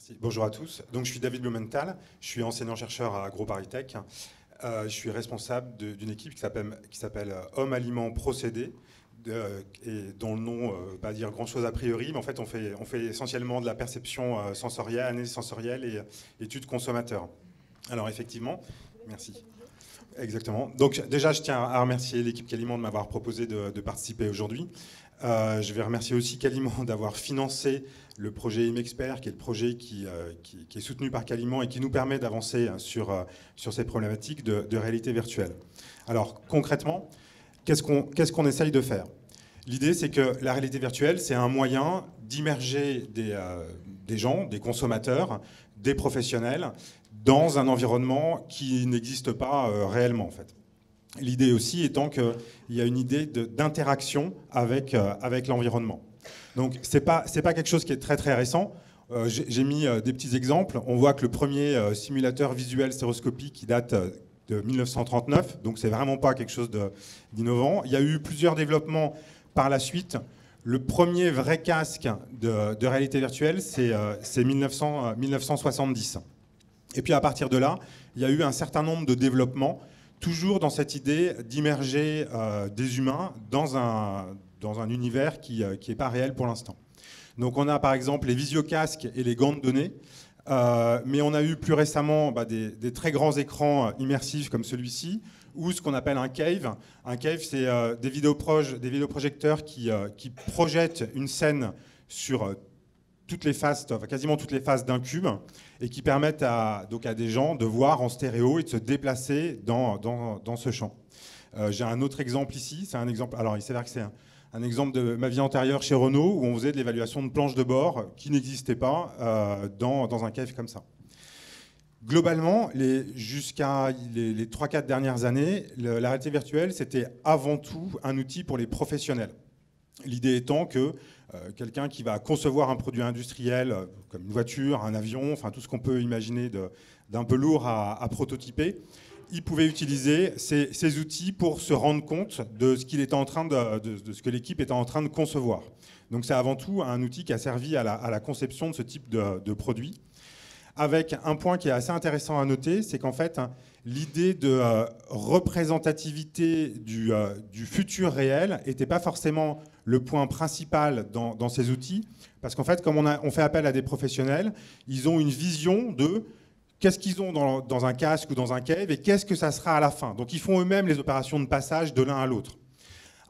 Merci. Bonjour à tous. Donc, je suis David Blumenthal, je suis enseignant-chercheur à AgroParisTech. Je suis responsable d'une équipe qui s'appelle Homme Aliment Procédé, et dont le nom ne veut pas dire grand-chose a priori, mais en fait, on fait essentiellement de la perception sensorielle, analyse sensorielle et études consommateurs. Alors, effectivement, merci. Exactement. Donc, déjà, je tiens à remercier l'équipe Caliment de m'avoir proposé de participer aujourd'hui. Je vais remercier aussi Caliment d'avoir financé le projet IMExpert, qui est le projet qui est soutenu par Caliment et qui nous permet d'avancer sur ces problématiques de réalité virtuelle. Alors, concrètement, qu'est-ce qu'on essaye de faire? L'idée, c'est que la réalité virtuelle, c'est un moyen d'immerger des gens, des consommateurs, des professionnels, dans un environnement qui n'existe pas réellement, en fait. L'idée aussi étant qu'il y a une idée d'interaction avec l'environnement. Donc, c'est pas quelque chose qui est très, très récent. J'ai mis des petits exemples. On voit que le premier simulateur visuel stéroscopique qui date de 1939, donc c'est vraiment pas quelque chose d'innovant. Il y a eu plusieurs développements par la suite. Le premier vrai casque de réalité virtuelle, c'est 1970. Et puis à partir de là, il y a eu un certain nombre de développements, toujours dans cette idée d'immerger des humains dans un univers qui n'est pas réel pour l'instant. Donc on a par exemple les visiocasques et les gants de données, mais on a eu plus récemment des très grands écrans immersifs comme celui-ci, ou ce qu'on appelle un cave. Un cave, c'est des vidéoprojecteurs qui projettent une scène sur toutes les faces, enfin, quasiment toutes les faces d'un cube, et qui permettent à des gens de voir en stéréo et de se déplacer dans ce champ. J'ai un autre exemple ici. C'est un exemple. Alors, il s'avère que c'est un exemple de ma vie antérieure chez Renault, où on faisait de l'évaluation de planches de bord qui n'existaient pas dans un cave comme ça. Globalement, jusqu'à les 3-4 dernières années, la réalité virtuelle, c'était avant tout un outil pour les professionnels. L'idée étant que quelqu'un qui va concevoir un produit industriel, comme une voiture, un avion, enfin tout ce qu'on peut imaginer d'un peu lourd à prototyper, il pouvait utiliser ces outils pour se rendre compte de ce qu'il était en train de ce que l'équipe était en train de concevoir. Donc c'est avant tout un outil qui a servi à la conception de ce type de produit. Avec un point qui est assez intéressant à noter, c'est qu'en fait, l'idée de représentativité du futur réel n'était pas forcément le point principal dans ces outils, parce qu'en fait, comme on fait appel à des professionnels, ils ont une vision de qu'est-ce qu'ils ont dans un casque ou dans un cave et qu'est-ce que ça sera à la fin. Donc ils font eux-mêmes les opérations de passage de l'un à l'autre.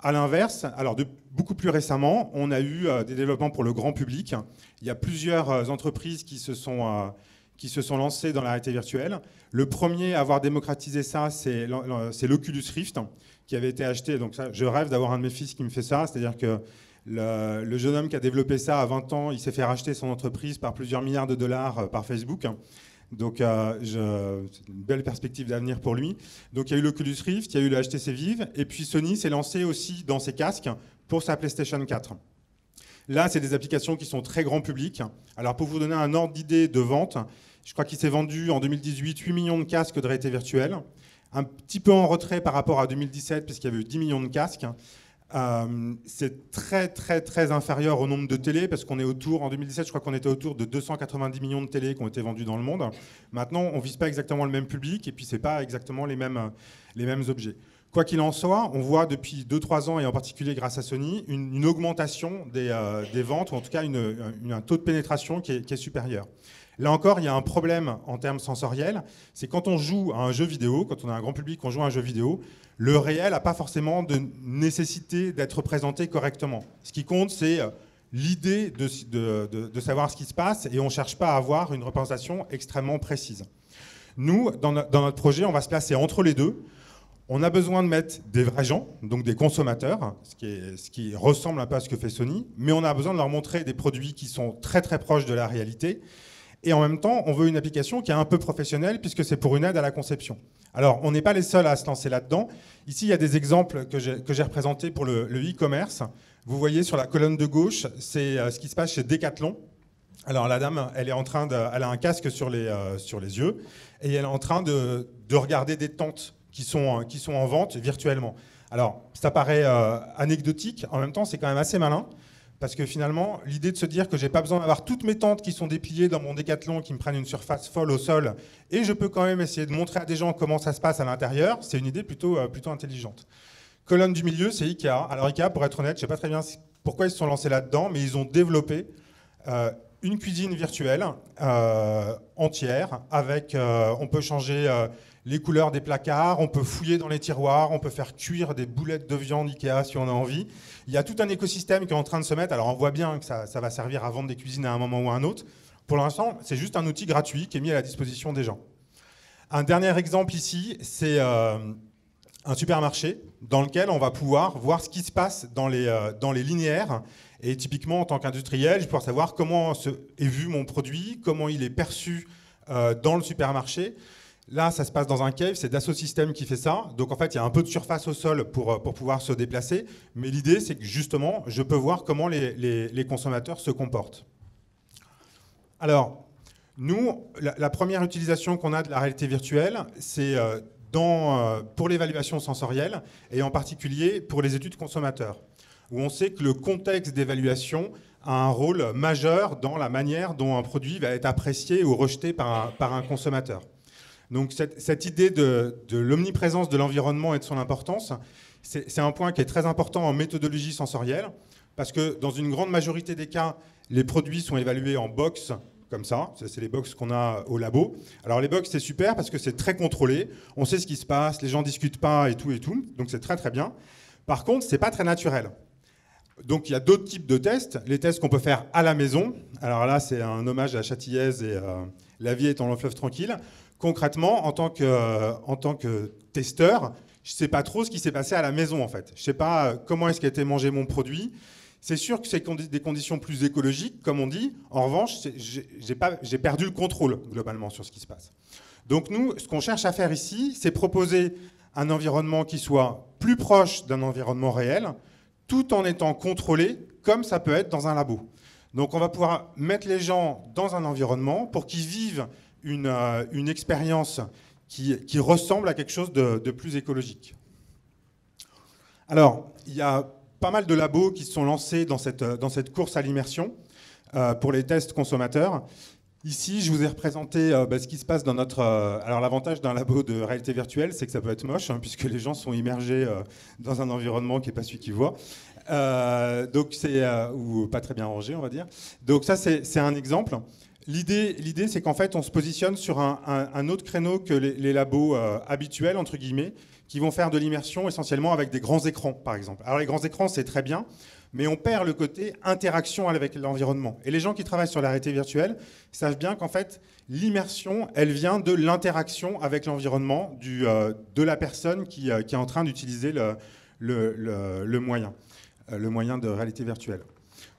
À l'inverse, alors beaucoup plus récemment, on a eu des développements pour le grand public. Il y a plusieurs entreprises qui se sont lancées dans la réalité virtuelle. Le premier à avoir démocratisé ça, c'est l'Oculus Rift, qui avait été acheté. Donc ça, je rêve d'avoir un de mes fils qui me fait ça. C'est-à-dire que le jeune homme qui a développé ça à 20 ans, il s'est fait racheter son entreprise par plusieurs milliards de dollars par Facebook. Donc c'est une belle perspective d'avenir pour lui. Donc il y a eu l'Oculus Rift, il y a eu le HTC Vive, et puis Sony s'est lancé aussi dans ses casques pour sa PlayStation 4. Là, c'est des applications qui sont très grand public. Alors pour vous donner un ordre d'idée de vente, je crois qu'il s'est vendu en 2018 8 millions de casques de réalité virtuelle, un petit peu en retrait par rapport à 2017 puisqu'il y avait eu 10 millions de casques. C'est très très très inférieur au nombre de télés parce qu'on est autour, en 2017 je crois qu'on était autour de 290 millions de télés qui ont été vendues dans le monde. Maintenant on ne vise pas exactement le même public et puis c'est pas exactement les mêmes objets. Quoi qu'il en soit, on voit depuis 2-3 ans et en particulier grâce à Sony une augmentation des ventes ou en tout cas un taux de pénétration qui est supérieur. Là encore, il y a un problème en termes sensoriels, c'est quand on joue à un jeu vidéo, quand on a un grand public, on joue à un jeu vidéo, le réel n'a pas forcément de nécessité d'être présenté correctement. Ce qui compte, c'est l'idée de savoir ce qui se passe et on ne cherche pas à avoir une représentation extrêmement précise. Nous, dans notre projet, on va se placer entre les deux. On a besoin de mettre des vrais gens, donc des consommateurs, ce qui ressemble un peu à ce que fait Sony, mais on a besoin de leur montrer des produits qui sont très très proches de la réalité. Et en même temps, on veut une application qui est un peu professionnelle puisque c'est pour une aide à la conception. Alors, on n'est pas les seuls à se lancer là-dedans. Ici, il y a des exemples que j'ai représentés pour le e-commerce. Vous voyez sur la colonne de gauche, c'est ce qui se passe chez Decathlon. Alors, la dame, elle a un casque sur les yeux et elle est en train de regarder des tentes qui sont en vente virtuellement. Alors, ça paraît anecdotique. En même temps, c'est quand même assez malin. Parce que finalement, l'idée de se dire que j'ai pas besoin d'avoir toutes mes tentes qui sont dépliées dans mon décathlon, qui me prennent une surface folle au sol, et je peux quand même essayer de montrer à des gens comment ça se passe à l'intérieur, c'est une idée plutôt intelligente. Colonne du milieu, c'est Ikea. Alors Ikea, pour être honnête, je ne sais pas très bien pourquoi ils se sont lancés là-dedans, mais ils ont développé une cuisine virtuelle entière, avec, on peut changer les couleurs des placards, on peut fouiller dans les tiroirs, on peut faire cuire des boulettes de viande Ikea si on a envie. Il y a tout un écosystème qui est en train de se mettre. Alors on voit bien que ça va servir à vendre des cuisines à un moment ou à un autre. Pour l'instant, c'est juste un outil gratuit qui est mis à la disposition des gens. Un dernier exemple ici, c'est un supermarché dans lequel on va pouvoir voir ce qui se passe dans les linéaires. Et typiquement, en tant qu'industriel, je vais pouvoir savoir comment est vu mon produit, comment il est perçu dans le supermarché. Là, ça se passe dans un cave, c'est Dassault Systèmes qui fait ça. Donc en fait, il y a un peu de surface au sol pour pouvoir se déplacer. Mais l'idée, c'est que justement, je peux voir comment les consommateurs se comportent. Alors, nous, la première utilisation qu'on a de la réalité virtuelle, c'est pour l'évaluation sensorielle, et en particulier pour les études consommateurs, où on sait que le contexte d'évaluation a un rôle majeur dans la manière dont un produit va être apprécié ou rejeté par un consommateur. Donc cette idée de l'omniprésence de l'environnement et de son importance, c'est un point qui est très important en méthodologie sensorielle, parce que dans une grande majorité des cas, les produits sont évalués en box, comme ça, c'est les box qu'on a au labo. Alors les box, c'est super parce que c'est très contrôlé, on sait ce qui se passe, les gens ne discutent pas et tout, donc c'est très très bien. Par contre, c'est pas très naturel. Donc il y a d'autres types de tests, les tests qu'on peut faire à la maison. Alors là, c'est un hommage à Châtillaise et la vie est en long fleuve tranquille. Concrètement, en tant que testeur, je ne sais pas trop ce qui s'est passé à la maison en fait. Je ne sais pas comment est-ce qu'a été mangé mon produit. C'est sûr que c'est des conditions plus écologiques, comme on dit. En revanche, j'ai perdu le contrôle globalement sur ce qui se passe. Donc nous, ce qu'on cherche à faire ici, c'est proposer un environnement qui soit plus proche d'un environnement réel, tout en étant contrôlé, comme ça peut être dans un labo. Donc on va pouvoir mettre les gens dans un environnement pour qu'ils vivent une expérience qui ressemble à quelque chose de plus écologique. Alors, il y a pas mal de labos qui se sont lancés dans cette course à l'immersion pour les tests consommateurs. Ici, je vous ai représenté ce qui se passe dans notre... alors, l'avantage d'un labo de réalité virtuelle, c'est que ça peut être moche, puisque les gens sont immergés dans un environnement qui n'est pas celui qu'ils voient. Donc ou pas très bien rangé, on va dire. Donc ça, c'est un exemple. L'idée, c'est qu'en fait, on se positionne sur un autre créneau que les labos habituels, entre guillemets, qui vont faire de l'immersion essentiellement avec des grands écrans, par exemple. Alors les grands écrans, c'est très bien, mais on perd le côté interaction avec l'environnement. Et les gens qui travaillent sur la réalité virtuelle savent bien qu'en fait, l'immersion, elle vient de l'interaction avec l'environnement de la personne qui est en train d'utiliser le moyen de réalité virtuelle.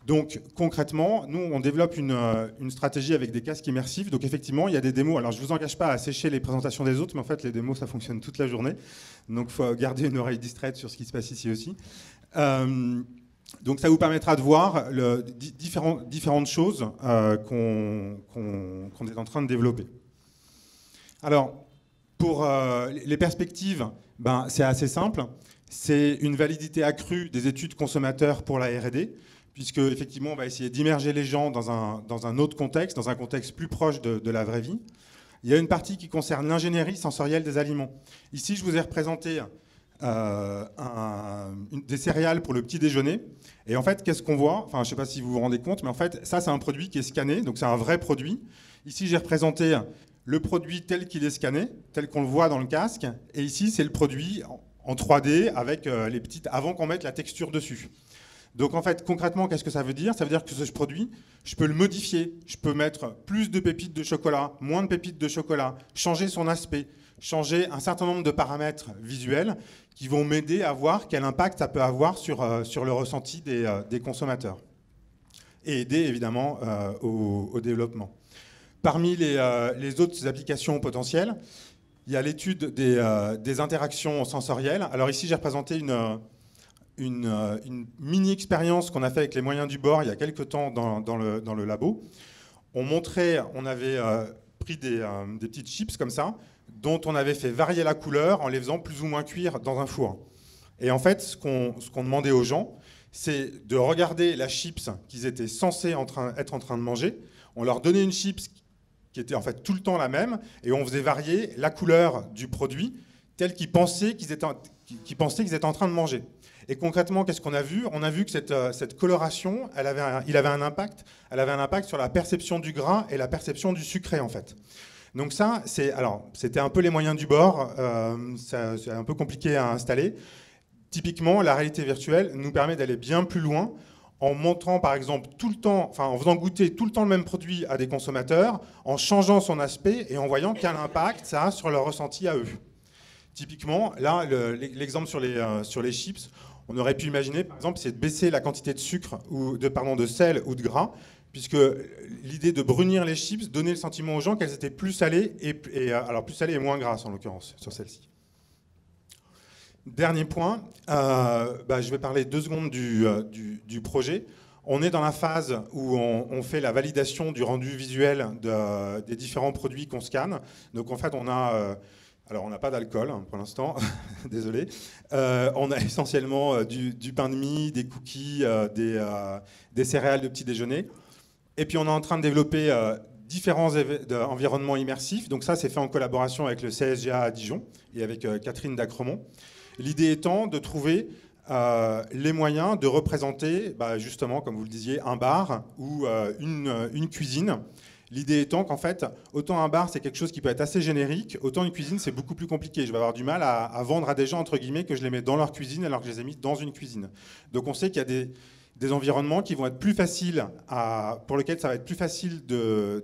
Donc concrètement, nous, on développe une stratégie avec des casques immersifs. Donc effectivement, il y a des démos. Alors je ne vous engage pas à sécher les présentations des autres, mais en fait, les démos, ça fonctionne toute la journée. Donc il faut garder une oreille distraite sur ce qui se passe ici aussi. Donc ça vous permettra de voir différentes choses qu'on est en train de développer. Alors, pour les perspectives, c'est assez simple. C'est une validité accrue des études consommateurs pour la R&D, puisque effectivement, on va essayer d'immerger les gens dans un autre contexte, dans un contexte plus proche de la vraie vie. Il y a une partie qui concerne l'ingénierie sensorielle des aliments. Ici, je vous ai représenté des céréales pour le petit déjeuner. Et en fait, qu'est-ce qu'on voit? Enfin, je ne sais pas si vous vous rendez compte, mais en fait, ça, c'est un produit qui est scanné, donc c'est un vrai produit. Ici, j'ai représenté le produit tel qu'il est scanné, tel qu'on le voit dans le casque. Et ici, c'est le produit en 3D avec les petites, avant qu'on mette la texture dessus. Donc en fait, concrètement, qu'est-ce que ça veut dire? Ça veut dire que ce produit, je peux le modifier. Je peux mettre plus de pépites de chocolat, moins de pépites de chocolat, changer son aspect, changer un certain nombre de paramètres visuels qui vont m'aider à voir quel impact ça peut avoir sur le ressenti des consommateurs. Et aider évidemment au développement. Parmi les autres applications potentielles, il y a l'étude des interactions sensorielles. Alors ici, j'ai représenté une mini-expérience qu'on a fait avec les moyens du bord il y a quelques temps dans le labo. On avait pris des petites chips comme ça, dont on avait fait varier la couleur en les faisant plus ou moins cuire dans un four. Et en fait, ce qu'on demandait aux gens, c'est de regarder la chips qu'ils étaient censés être en train de manger. On leur donnait une chips qui était en fait tout le temps la même, et on faisait varier la couleur du produit tel qu'ils pensaient qu'ils étaient en train de manger. Et concrètement, qu'est-ce qu'on a vu? On a vu que cette coloration, elle avait un impact sur la perception du gras et la perception du sucré, en fait. Donc ça, c'était un peu les moyens du bord, c'est un peu compliqué à installer. Typiquement, la réalité virtuelle nous permet d'aller bien plus loin en montrant par exemple tout le temps, enfin en faisant goûter tout le temps le même produit à des consommateurs, en changeant son aspect et en voyant quel impact ça a sur leur ressenti à eux. Typiquement, là, l'exemple sur les chips, on aurait pu imaginer par exemple, c'est de baisser la quantité de sucre, de sel ou de gras, puisque l'idée de brunir les chips donnait le sentiment aux gens qu'elles étaient plus salées, alors plus salées et moins grasses en l'occurrence sur celle-ci. Dernier point, je vais parler 2 secondes du projet. On est dans la phase où on fait la validation du rendu visuel des différents produits qu'on scanne. Donc en fait, on n'a pas d'alcool hein, pour l'instant, désolé. On a essentiellement du pain de mie, des cookies, des céréales de petit déjeuner. Et puis on est en train de développer différents environnements immersifs. Donc ça, c'est fait en collaboration avec le CSGA à Dijon et avec Catherine Dacremont. L'idée étant de trouver les moyens de représenter, justement, comme vous le disiez, un bar ou une cuisine. L'idée étant qu'en fait, autant un bar, c'est quelque chose qui peut être assez générique, autant une cuisine, c'est beaucoup plus compliqué. Je vais avoir du mal à vendre à des gens, entre guillemets, que je les mets dans leur cuisine alors que je les ai mis dans une cuisine. Donc on sait qu'il y a des environnements qui vont être plus faciles, pour lesquels ça va être plus facile de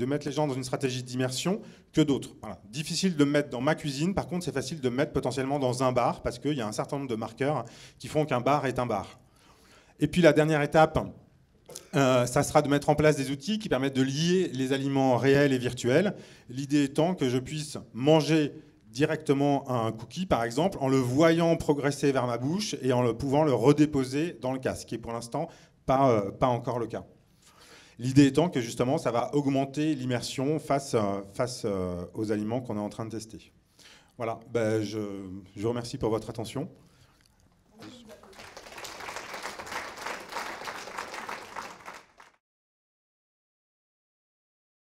mettre les gens dans une stratégie d'immersion que d'autres. Voilà. Difficile de me mettre dans ma cuisine, par contre c'est facile de me mettre potentiellement dans un bar parce qu'il y a un certain nombre de marqueurs qui font qu'un bar est un bar. Et puis la dernière étape, ça sera de mettre en place des outils qui permettent de lier les aliments réels et virtuels. L'idée étant que je puisse manger directement un cookie, par exemple, en le voyant progresser vers ma bouche et en pouvant le redéposer dans le casque, ce qui est pour l'instant pas encore le cas. L'idée étant que justement, ça va augmenter l'immersion face aux aliments qu'on est en train de tester. Voilà, je vous remercie pour votre attention.